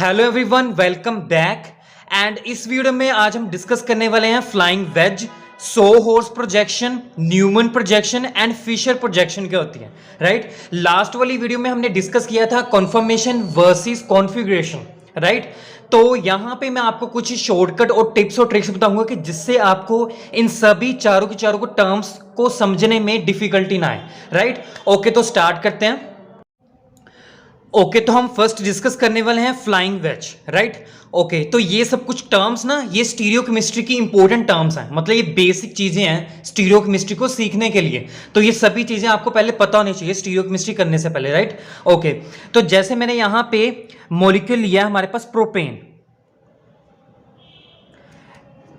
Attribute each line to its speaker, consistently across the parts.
Speaker 1: Hello everyone, welcome back. And इस video में आज हम डिस्कस करने वाले हैं flying wedge, sawhorse projection, Newman projection and Fischer projection क्या होती है। राइट, लास्ट वाली वीडियो में हमने डिस्कस किया था कॉन्फर्मेशन वर्सेस कॉन्फ़िगरेशन। राइट, तो यहाँ पे मैं आपको कुछ शॉर्टकट और टिप्स और ट्रिक्स बताऊंगा कि जिससे आपको इन सभी चारों के चारों को टर्म्स को समझने में डिफिकल्टी ना आए। राइट, ओके, तो स्टार्ट करते हैं। ओके, तो हम फर्स्ट डिस्कस करने वाले हैं फ्लाइंग वेज। राइट, ओके, तो ये सब कुछ टर्म्स ना, ये स्टीरियोकेमिस्ट्री की इंपॉर्टेंट टर्म्स हैं, मतलब ये बेसिक चीजें हैं स्टीरियोकेमिस्ट्री को सीखने के लिए। तो ये सभी चीजें आपको पहले पता होनी चाहिए स्टीरियोकेमिस्ट्री करने से पहले। राइट, ओके, तो जैसे मैंने यहां पे मॉलिक्यूल लिया हमारे पास प्रोपेन।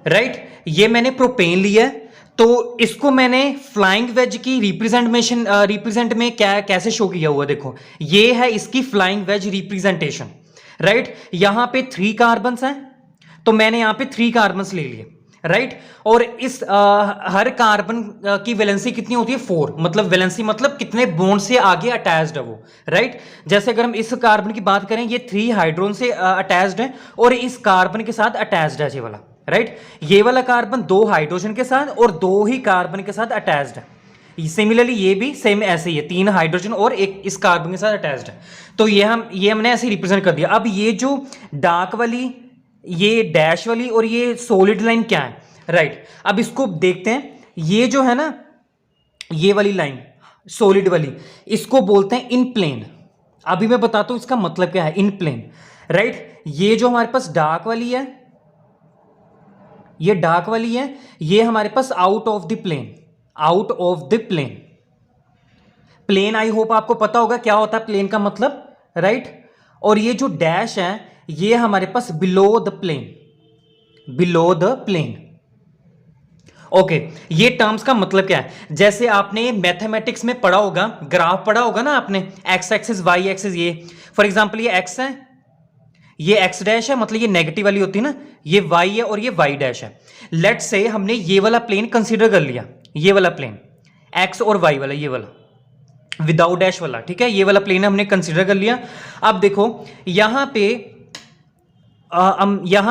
Speaker 1: राइट, ये मैंने प्रोपेन लिया है, तो इसको मैंने फ्लाइंग वेज की रिप्रेजेंट में क्या कैसे शो किया हुआ, देखो ये है इसकी फ्लाइंग वेज रिप्रेजेंटेशन। राइट, यहां पे 3 कार्बन्स हैं, तो मैंने यहां पे 3 कार्बन्स ले लिए। राइट, और इस हर कार्बन की वैलेंसी कितनी होती है? 4। मतलब वैलेंसी मतलब कितने बॉन्ड से आगे अटैच्ड है वो। राइट, जैसे अगर हम इस कार्बन की बात करें, ये 3 हाइड्रोजन से अटैच्ड है और इस कार्बन के साथ अटैच्ड है ये वाला। राइट, ये वाला कार्बन 2 हाइड्रोजन के साथ और 2 ही कार्बन के साथ अटैच्ड है। सिमिलरली ये भी सेम ऐसे ही है, 3 हाइड्रोजन और एक इस कार्बन के साथ अटैच्ड है। तो ये हमने ऐसे रिप्रेजेंट कर दिया। अब ये जो डार्क वाली, ये डैश वाली और ये सॉलिड लाइन क्या है? राइट, अब इसको देखते हैं। ये जो है ना, ये वाली लाइन सॉलिड वाली, इसको बोलते हैं इन प्लेन। अभी मैं बताता हूं इसका मतलब क्या है, इन प्लेन। राइट, ये जो हमारे पास डार्क वाली है, ये डार्क वाली है, ये हमारे पास out of the plane. Out of the plane, plane I hope आपको पता होगा क्या होता है प्लेन का मतलब। राइट, और ये जो डैश है, ये हमारे पास below the plane. Below the plane. Okay, ये टर्म्स का मतलब क्या है? जैसे आपने मैथमेटिक्स में पढ़ा होगा, ग्राफ पढ़ा होगा ना आपने, एक्स एक्सिस वाई एक्सिस। ये फॉर एग्जांपल ये एक्स है, ये एक्स डैश है, मतलब ये नेगेटिव वाली होती है ना, ये वाई है और ये वाई डैश है। लेट्स से हमने ये वाला प्लेन कंसीडर कर लिया, ये वाला प्लेन एक्स और वाई वाला, ये वाला विदाउट डैश वाला। ठीक है, ये वाला प्लेन हमने कंसीडर कर लिया। अब देखो यहां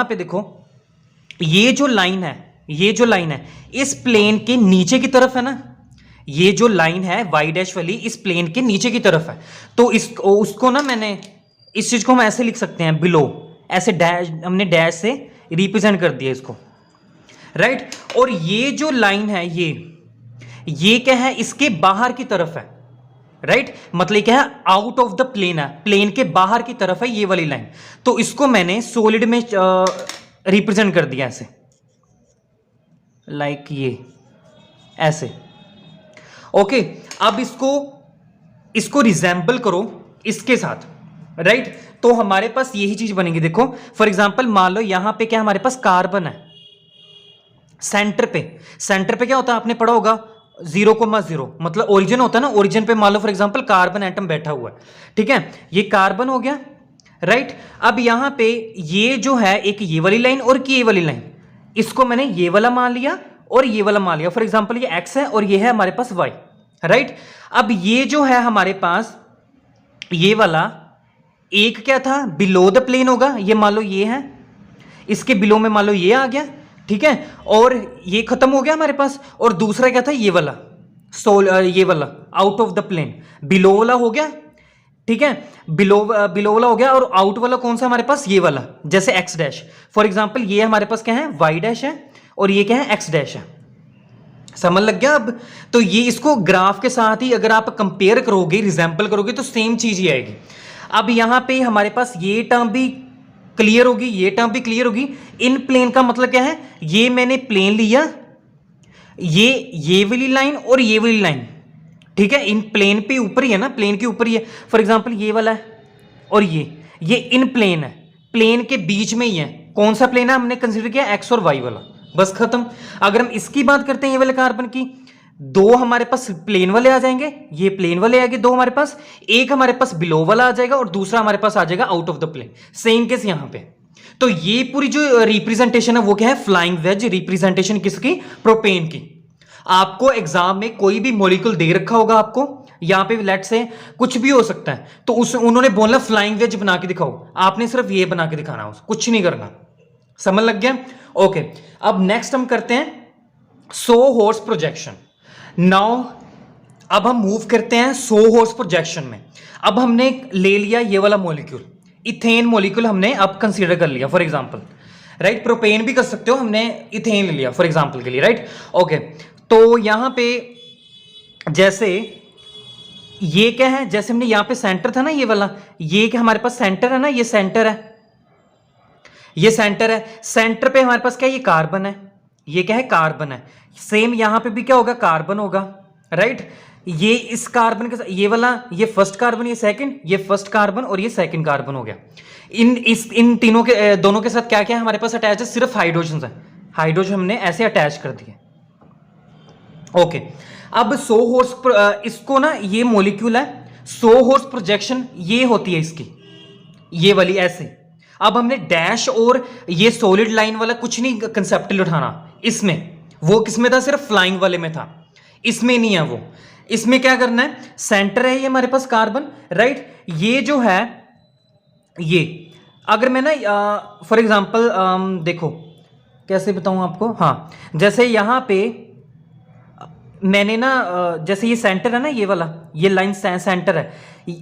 Speaker 1: पे देखो, ये जो लाइन है, ये जो लाइन है इस प्लेन के नीचे की तरफ है ना, ये जो लाइन है वाई डैश वाली इस प्लेन के नीचे की तरफ है। तो उसको ना, मैंने इस चीज को हम ऐसे लिख सकते हैं, बिलो, ऐसे डैश, हमने डैश से रिप्रेजेंट कर दिया इसको। राइट, और ये जो लाइन है, ये क्या है? इसके बाहर की तरफ है। राइट, मतलब क्या है? आउट ऑफ द प्लेन है, प्लेन के बाहर की तरफ है ये वाली लाइन। तो इसको मैंने सॉलिड में रिप्रेजेंट कर दिया ऐसे, लाइक ये ऐसे। ओके, अब इसको रिजेंबल करो इसके साथ। राइट, तो हमारे पास यही चीज बनेगी। देखो फॉर एग्जांपल मान लो यहां पे क्या हमारे पास कार्बन है, सेंटर पे क्या होता है आपने पढ़ा होगा, 0,0, मतलब ओरिजिन होता है ना, ओरिजिन पे मान लो फॉर एग्जांपल कार्बन एटम बैठा हुआ है। ठीक है, ये कार्बन हो गया। राइट, अब यहां पे ये जो है एक ये वाली लाइन और ये वाली लाइन, इसको मैंने ये वाला मान लिया और ये वाला मान लिया। फॉर एग्जांपल ये एक्स है और ये है हमारे पास वाई। राइट, अब ये जो है हमारे पास ये वाला एक क्या था? बिलो द प्लेन होगा, ये मान लो ये है, इसके बिलो में मान लो ये आ गया। ठीक है, और ये खत्म हो गया हमारे पास। और दूसरा क्या था? ये वाला ये वाला out of the plane, below वाला हो गया। ठीक है, बिलो वाला हो गया। और आउट वाला कौन सा हमारे पास? ये वाला, जैसे एक्स डैश। फॉर एग्जांपल ये हमारे पास क्या है? वाई डैश है और ये क्या है? एक्स डैश है। समझ लग गया अब? तो ये इसको ग्राफ के साथ ही अगर आप कंपेयर करोगे, रिजेंबल करोगे, तो सेम चीज ही आएगी। अब यहां पे हमारे पास ये टर्म भी क्लियर होगी, ये टर्म भी क्लियर होगी। इन प्लेन का मतलब क्या है? ये मैंने प्लेन लिया, ये वाली लाइन और ये वाली लाइन। ठीक है, इन प्लेन पे ऊपर ही है ना, प्लेन के ऊपर ही है। फॉर एग्जांपल ये वाला है और ये इन प्लेन है, प्लेन के बीच में ही है। कौन सा प्लेन है? हमने कंसीडर किया एक्स और वाई वाला, बस खत्म। अगर हम इसकी बात करते हैं ये वाले कार्बन की, 2 हमारे पास प्लेन वाले आ जाएंगे, ये प्लेन वाले आएंगे 2 हमारे पास, एक हमारे पास बिलो वाला आ जाएगा और दूसरा हमारे पास आ जाएगा out of the plane. Same case यहां पे। तो ये पूरी जो रिप्रेजेंटेशन है वो क्या है? फ्लाइंग वेज रिप्रेजेंटेशन किसकी? प्रोपेन की। आपको एग्जाम में कोई भी मॉलिक्यूल दे रखा होगा आपको, यहाँ पे लेट से कुछ भी हो सकता है, तो उस उन्होंने बोलना फ्लाइंग वेज बना के दिखाओ, आपने सिर्फ ये बना के दिखाना, उस कुछ नहीं करना। समझ लग गया? ओके, अब नेक्स्ट हम करते हैं 100 हॉर्स प्रोजेक्शन। नाउ अब हम मूव करते हैं 100 हॉर्स प्रोजेक्शन में। अब हमने ले लिया ये वाला मॉलिक्यूल, इथेन मॉलिक्यूल हमने अब कंसीडर कर लिया फॉर एग्जांपल, राइट? प्रोपेन भी कर सकते हो, हमने इथेन ले लिया फॉर एग्जांपल के लिए, राइट? ओके, तो यहां पे जैसे ये क्या है, जैसे हमने यहां पे सेंटर था ना ये वाला, ये क्या हमारे पास सेंटर है ना, ये सेंटर है, ये सेंटर है। सेंटर पे हमारे पास क्या है, ये कार्बन है, ये क्या है, कार्बन है। सेम यहां पे भी क्या होगा, कार्बन होगा, राइट? ये इस कार्बन के साथ ये वाला, ये फर्स्ट कार्बन, ये सेकंड, ये फर्स्ट कार्बन और ये सेकंड कार्बन हो गया। इन तीनों के दोनों के साथ क्या क्या है हमारे पास अटैच है, सिर्फ हाइड्रोजन है। हाइड्रोजन हमने ऐसे अटैच कर दिए। ओके, अब 100 हॉर्स इसको ना, ये मॉलिक्यूल है, 100 हॉर्स प्रोजेक्शन ये होती है इसकी, ये वाली ऐसे। अब हमने डैश और ये सॉलिड लाइन वाला कुछ नहीं कंसेप्ट उठाना इसमें, वो किसमें था, सिर्फ फ्लाइंग वाले में था, इसमें नहीं है वो। इसमें क्या करना है, सेंटर है ये हमारे पास कार्बन, राइट? ये जो है, ये अगर मैं ना फॉर एग्जांपल देखो कैसे बताऊं आपको, हाँ, जैसे यहां पे मैंने ना जैसे ये सेंटर है ना, ये वाला, ये लाइन सेंटर है,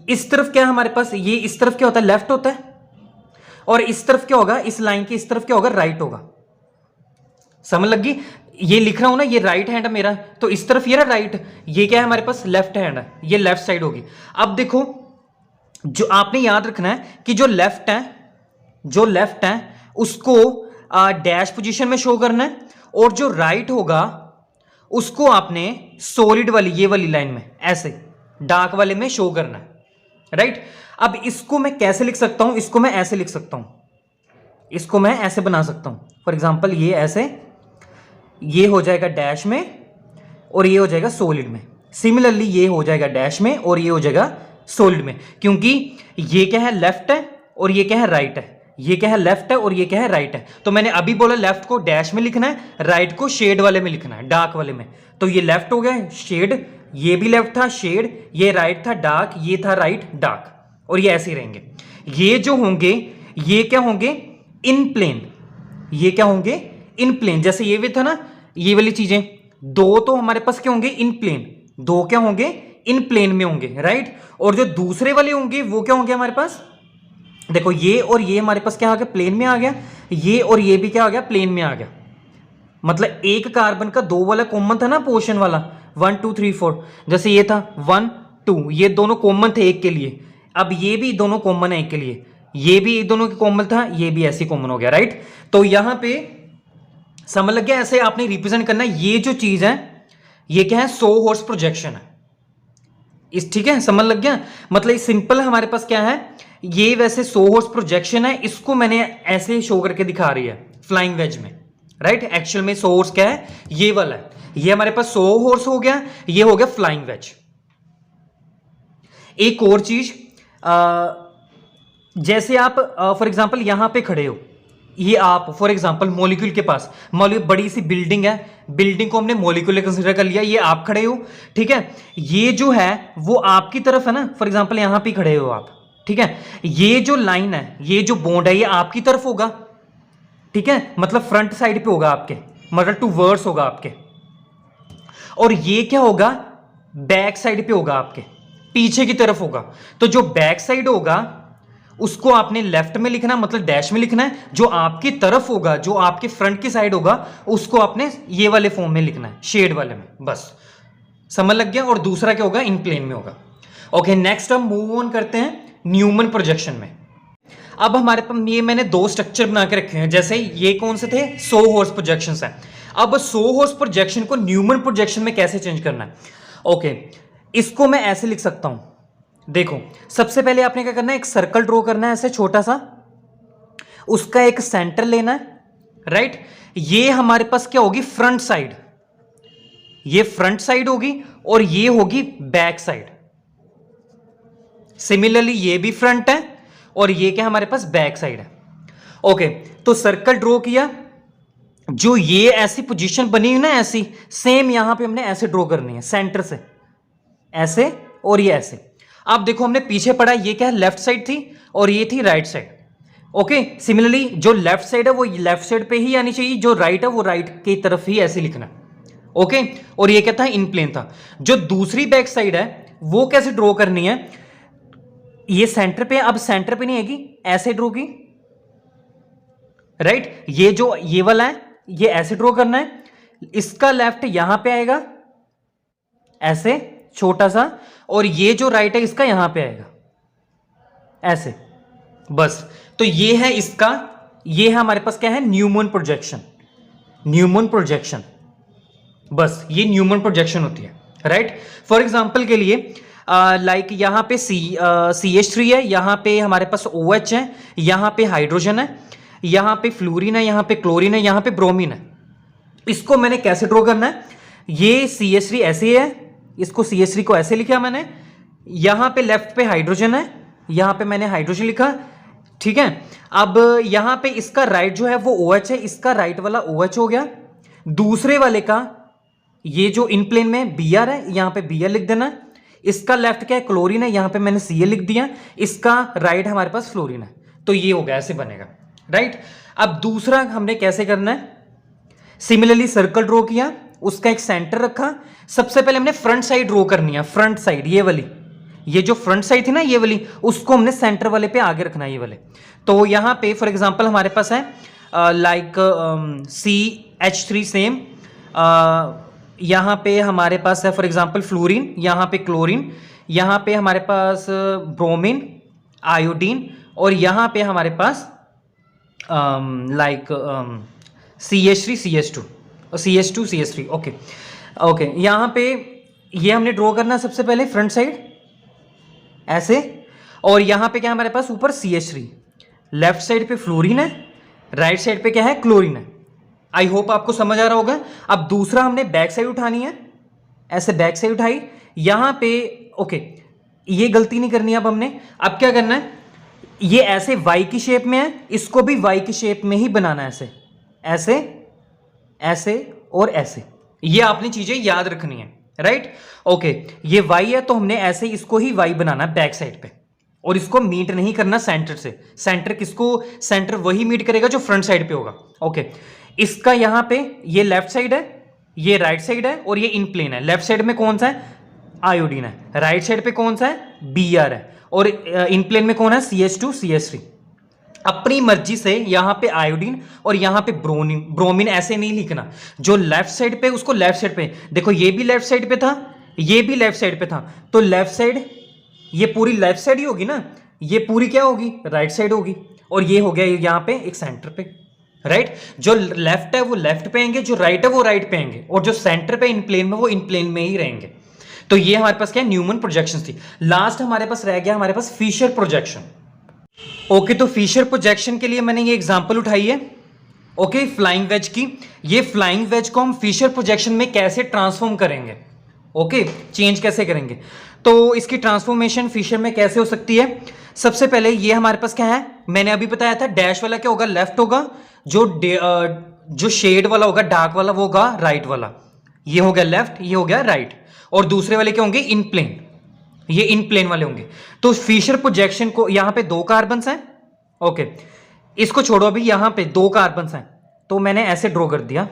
Speaker 1: इस तरफ क्या है हमारे पास, ये इस तरफ क्या होता है, लेफ्ट होता है, और इस तरफ क्या होगा, इस लाइन के इस तरफ क्या होगा, राइट होगा। समझ लगी? ये लिख रहा हूं ना, ये राइट हैंड है मेरा, तो इस तरफ ये रहा राइट, ये क्या है हमारे पास, लेफ्ट हैंड है, ये लेफ्ट साइड होगी। अब देखो, जो आपने याद रखना है कि जो लेफ्ट है उसको डैश पोजीशन में शो करना है, और जो राइट होगा उसको आपने सॉलिड वाली ये वाली लाइन में ऐसे डार्क वाले में शो करना है, राइट? अब इसको मैं कैसे लिख सकता हूं, इसको मैं ऐसे लिख सकता हूं, इसको मैं ऐसे बना सकता हूं फॉर एग्जांपल, ये ऐसे, ये हो जाएगा डैश में और ये हो जाएगा सॉलिड में। सिमिलरली ये हो जाएगा डैश में और ये हो जाएगा सॉलिड में, क्योंकि ये क्या है, लेफ्ट है और ये क्या है, राइट है। ये क्या है, लेफ्ट है और ये क्या है, राइट है। तो मैंने अभी बोला लेफ्ट को डैश में लिखना है, राइट को शेड वाले में लिखना है, डार्क वाले में। तो ये लेफ्ट हो गया शेड, ये भी लेफ्ट था शेड, ये राइट था डार्क, ये था राइट डार्क, और ये ऐसे ही रहेंगे। ये जो होंगे, ये क्या होंगे, इन प्लेन, ये क्या होंगे, इन प्लेन। जैसे ये भी था ना, ये वाली चीजें दो तो हमारे पास क्या होंगे, इन प्लेन, दो क्या होंगे, इन प्लेन में होंगे, राइट? और जो दूसरे वाले होंगे वो क्या होंगे हमारे पास, देखो ये और ये हमारे पास क्या आ गया, प्लेन में आ गया, ये और ये भी क्या आ गया, प्लेन में आ गया। मतलब एक कार्बन का दो वाला कॉमन था ना, पोर्शन वाला 1 2 3 4, जैसे ये था 1 2, ये दोनों कॉमन थे एक के लिए, अब ये भी दोनों कॉमन है एक के लिए, ये भी दोनों के कॉमन था, ये भी ऐसे कॉमन हो गया, राइट? तो यहां पे समझ लग गया, ऐसे आपने रिप्रेजेंट करना है। ये जो चीज है ये क्या है, 100 हॉर्स प्रोजेक्शन है इस, ठीक है? समझ लग गया? मतलब सिंपल हमारे पास क्या है, ये वैसे 100 हॉर्स प्रोजेक्शन है, इसको मैंने ऐसे शो करके दिखा रही है फ्लाइंग वेज में, राइट? एक्चुअल में 100 हॉर्स क्या है, ये वाला है, ये हमारे पास 100 हॉर्स हो गया, ये हो गया फ्लाइंग वेज। एक और चीज, जैसे आप फॉर एग्जांपल यहां पे खड़े हो, ये आप फॉर एग्जांपल मॉलिक्यूल के पास, मॉलिक्यूल बड़ी सी बिल्डिंग है, बिल्डिंग को हमने मॉलिक्यूल कंसीडर कर लिया, ये आप खड़े हो, ठीक है? ये जो है वो आपकी तरफ है ना, फॉर एग्जांपल यहां पे खड़े हो आप, ठीक है? ये जो लाइन है, ये जो बॉन्ड है, ये आपकी तरफ होगा, ठीक है? मतलब फ्रंट साइड पे होगा आपके, मतलब टूवर्ड्स होगा आपके। और ये क्या होगा, बैक साइड पे होगा आपके, पीछे की तरफ होगा। तो जो बैक साइड होगा उसको आपने लेफ्ट में लिखना, मतलब डैश में लिखना है। जो आपकी तरफ होगा, जो आपके फ्रंट की साइड होगा, उसको आपने ये वाले फॉर्म में लिखना है, शेड वाले में, बस समझ लग गया? और दूसरा क्या होगा, इन प्लेन में होगा। ओके, नेक्स्ट हम मूव ऑन करते हैं न्यूमन प्रोजेक्शन में। अब हमारे पास ये मैंने दो स्ट्रक्चर बना के रखे हैं, जैसे ये कौन से थे, 100 हॉर्स प्रोजेक्शंस हैं। अब 100 हॉर्स प्रोजेक्शन को न्यूमन प्रोजेक्शन में कैसे चेंज करना है? ओके, इसको मैं ऐसे लिख सकता हूं, देखो सबसे पहले आपने क्या करना है, एक सर्कल ड्रॉ करना है ऐसे छोटा सा, उसका एक सेंटर लेना है, राइट? ये हमारे पास क्या होगी, फ्रंट साइड, ये फ्रंट साइड होगी और ये होगी बैक साइड। सिमिलरली ये भी फ्रंट है और ये क्या हमारे पास बैक साइड है। ओके, तो सर्कल ड्रॉ किया, जो ये ऐसी पोजीशन बनी हुई ना, ऐसी सेम यहां पे हमने ऐसे ड्रॉ करनी है, सेंटर से ऐसे और ये ऐसे। अब देखो हमने पीछे पढ़ा, ये क्या है, लेफ्ट साइड थी और ये थी राइट साइड। ओके, सिमिलरली जो लेफ्ट साइड है वो लेफ्ट साइड पे ही आनी चाहिए, जो राइट है वो राइट की तरफ ही ऐसे लिखना। ओके, और ये क्या था, इन प्लेन था। जो दूसरी बैक साइड है वो कैसे ड्रॉ करनी है, ये सेंटर पे, अब सेंटर पे नहीं आएगी, ऐसे ड्रॉ की, राइट। ये जो ये वाला है ये ऐसे ड्रॉ करना है, इसका लेफ्ट यहां पे आएगा ऐसे छोटा सा, और ये जो राइट है इसका यहां पे आएगा ऐसे, बस। तो ये है इसका, ये है हमारे पास क्या है, न्यूमैन प्रोजेक्शन। न्यूमैन प्रोजेक्शन, बस ये न्यूमैन प्रोजेक्शन होती है, राइट। फॉर एग्जांपल के लिए लाइक यहां पे CH3 है, यहां पे हमारे पास OH है, यहां पे हाइड्रोजन है, यहां पे फ्लोरीन है, यहां पे क्लोरीन है, यहां पे ब्रोमीन है। इसको मैंने कैसे ड्रॉ करना है, ये CH3 ऐसे है, इसको CH3 को ऐसे लिखा मैंने, यहां पे लेफ्ट पे हाइड्रोजन है, यहां पे मैंने हाइड्रोजन लिखा, ठीक है। अब यहां पे इसका राइट जो है वो OH है, इसका राइट वाला OH हो गया। दूसरे वाले का ये जो इन प्लेन में Br है, यहां पे Br लिख देना। इसका लेफ्ट क्या है, क्लोरीन है, यहां पे मैंने Cl लिख दिया, इसका राइट हमारे पास फ्लोरीन है। तो ये हो गया, ऐसे बनेगा, राइट। अब दूसरा हमने कैसे करना है, सिमिलरली सर्कल ड्रॉ किया, उसका एक सेंटर रखा। सबसे पहले हमने फ्रंट साइड ड्रॉ करनी है, फ्रंट साइड ये वाली, ये जो फ्रंट साइड थी ना ये वाली, उसको हमने सेंटर वाले पे आगे रखना है, ये वाले। तो यहां पे फॉर एग्जांपल हमारे पास है लाइक CH3 सेम, यहां पे हमारे पास है फॉर एग्जांपल फ्लोरीन, यहां पे क्लोरीन, यहां पे हमारे पास ब्रोमीन, आयोडीन, और यहां पे हमारे पास लाइक CH3 CH2 और CH2 CH3। ओके ओके, यहां पे ये हमने ड्रॉ करना सबसे पहले फ्रंट साइड ऐसे, और यहां पे क्या हमारे पास ऊपर CH3, लेफ्ट साइड पे फ्लोरीन है, राइट साइड पे क्या है, क्लोरीन है। आई होप आपको समझ आ रहा होगा। अब दूसरा हमने बैक साइड उठानी है, ऐसे बैक साइड उठाई, यहां पे ओके, ये गलती नहीं करनी अब हमने। अब क्या करना है, ये ऐसे वाई की शेप में है, इसको भी वाई की शेप में ही बनाना है, ऐसे ऐसे ऐसे और ऐसे, ये आपने चीजें याद रखनी है, राइट। ओके, ये वाई है तो हमने ऐसे इसको ही वाई बनाना है बैक साइड पे, और इसको मीट नहीं करना सेंटर से। सेंटर किसको, सेंटर वही मीट करेगा जो फ्रंट साइड पे होगा। ओके, इसका यहां पे ये लेफ्ट साइड है, ये राइट साइड है, और ये इन प्लेन है। लेफ्ट साइड में कौन सा है, आयोडीन है, राइट साइड पे कौन सा है, Br है, और इन प्लेन में कौन है, CH2 CH3। अपनी मर्जी से यहां पे आयोडीन और यहां पे ब्रोमीन ऐसे नहीं लिखना, जो लेफ्ट साइड पे उसको लेफ्ट साइड पे, देखो ये भी लेफ्ट साइड पे था, ये भी लेफ्ट साइड पे था, तो लेफ्ट साइड, ये पूरी लेफ्ट साइड ही होगी ना, ये पूरी क्या होगी, राइट साइड होगी, और ये हो गया यहां पे एक सेंटर पे, राइट। जो लेफ्ट है वो लेफ्ट पे आएंगे, जो राइट है वो राइट पे आएंगे, और जो सेंटर पे इन प्लेन में वो इन प्लेन में ही रहेंगे। तो ये हमारे पास क्या, न्यूमैन प्रोजेक्शन थी। लास्ट हमारे पास रह गया हमारे पास फिशर प्रोजेक्शन। ओके, तो फिशर प्रोजेक्शन के लिए मैंने ये एग्जांपल उठाई है, ओके, फ्लाइंग वेज की। ये फ्लाइंग वेज को हम फिशर प्रोजेक्शन में कैसे ट्रांसफॉर्म करेंगे, ओके, चेंज कैसे करेंगे, तो इसकी ट्रांसफॉर्मेशन फिशर में कैसे हो सकती है। सबसे पहले ये हमारे पास क्या है, मैंने अभी बताया था, डैश वाला क्या होगा, लेफ्ट होगा, जो शेड वाला होगा, डार्क वाला, वो होगा राइट वाला। ये हो गया लेफ्ट, ये हो गया राइट, और दूसरे वाले क्या होंगे, इन प्लेन, ये इन प्लेन वाले होंगे। तो फिशर प्रोजेक्शन को, यहां पे 2 कार्बन हैं, ओके, इसको छोड़ो, अभी यहां पे 2 कार्बन हैं, तो मैंने ऐसे ड्रॉ कर दिया,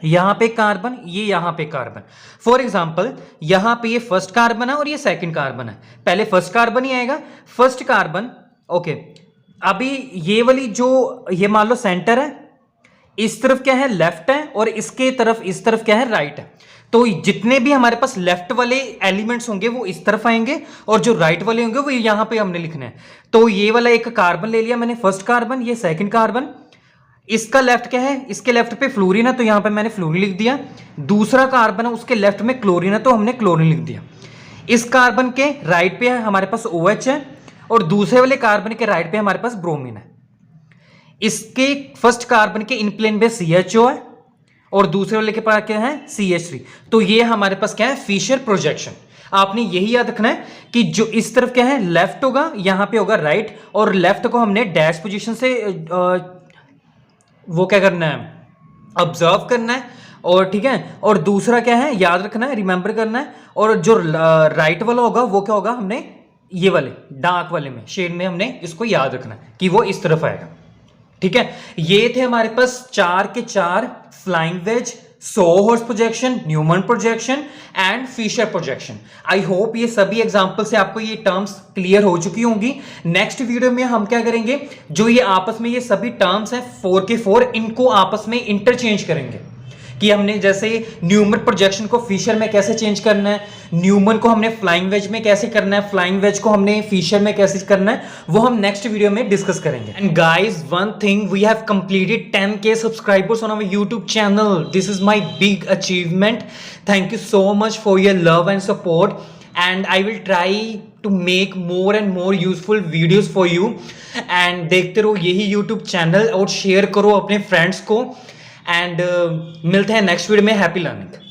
Speaker 1: यहां पे कार्बन, ये यहां पे कार्बन। फॉर एग्जांपल यहां पे ये फर्स्ट कार्बन है और ये सेकंड कार्बन है, पहले फर्स्ट कार्बन ही आएगा, फर्स्ट कार्बन, ओके। अभी ये वाली जो, ये मान लो सेंटर है, इस तरफ क्या है, लेफ्ट है, और इसके तरफ, इस तरफ क्या है, राइट है। तो जितने भी हमारे पास लेफ्ट वाले एलिमेंट्स होंगे वो इस तरफ आएंगे, और जो राइट वाले होंगे वो यहां पे हमने लिखने हैं। तो ये वाला एक कार्बन ले लिया मैंने, फर्स्ट कार्बन, ये सेकंड कार्बन, इसका लेफ्ट क्या है, इसके लेफ्ट पे फ्लोरीन है, तो यहां पे मैंने फ्लोरीन लिख दिया। दूसरा कार्बन है, उसके लेफ्ट में क्लोरीन है, तो हमने क्लोरीन लिख दिया। इस कार्बन के राइट पे हमारे पास OH है, और दूसरे वाले कार्बन के राइट पे हमारे पास ब्रोमीन है। इसके फर्स्ट कार्बन के इन प्लेन पे CHO है, और दूसरे वाले के पास क्या है, CH3। तो ये हमारे पास क्या है, फिशर प्रोजेक्शन। आपने यही याद रखना है कि जो इस तरफ क्या है, लेफ्ट होगा, यहां पे होगा राइट, और लेफ्ट को हमने डैश पोजीशन से वो क्या करना है, ऑब्जर्व करना है, और ठीक है, और दूसरा क्या है, याद रखना है, रिमेंबर करना है। और जो राइट वाला होगा वो क्या होगा, हमने ये वाले डार्क वाले में, शेड में हमने इसको याद रखना है कि वो इस तरफ आएगा। ठीक है, ये थे हमारे पास 4 के 4 flying wedge, sawhorse projection, Newman projection and Fischer projection. I hope ये सभी एग्जांपल से आपको ये टर्म्स क्लियर हो चुकी होंगी। नेक्स्ट वीडियो में हम क्या करेंगे, जो ये आपस में ये सभी टर्म्स हैं 4 के 4, इनको आपस में इंटरचेंज करेंगे कि हमने जैसे न्यूमन प्रोजेक्शन को फिशर में कैसे चेंज करना है, न्यूमन को हमने फ्लाइंग वेज में कैसे करना है, फ्लाइंग वेज को हमने फिशर में कैसे करना है, वो हम नेक्स्ट वीडियो में डिस्कस करेंगे। And guys, one thing, we have completed 10K subscribers on our YouTube channel. This is my big achievement. Thank you so much for your love and support, and I will try to make more and more useful videos for you. And देखते रहो यही YouTube channel और share करो अपने friends को। And मिलते हैं next video में। Happy learning.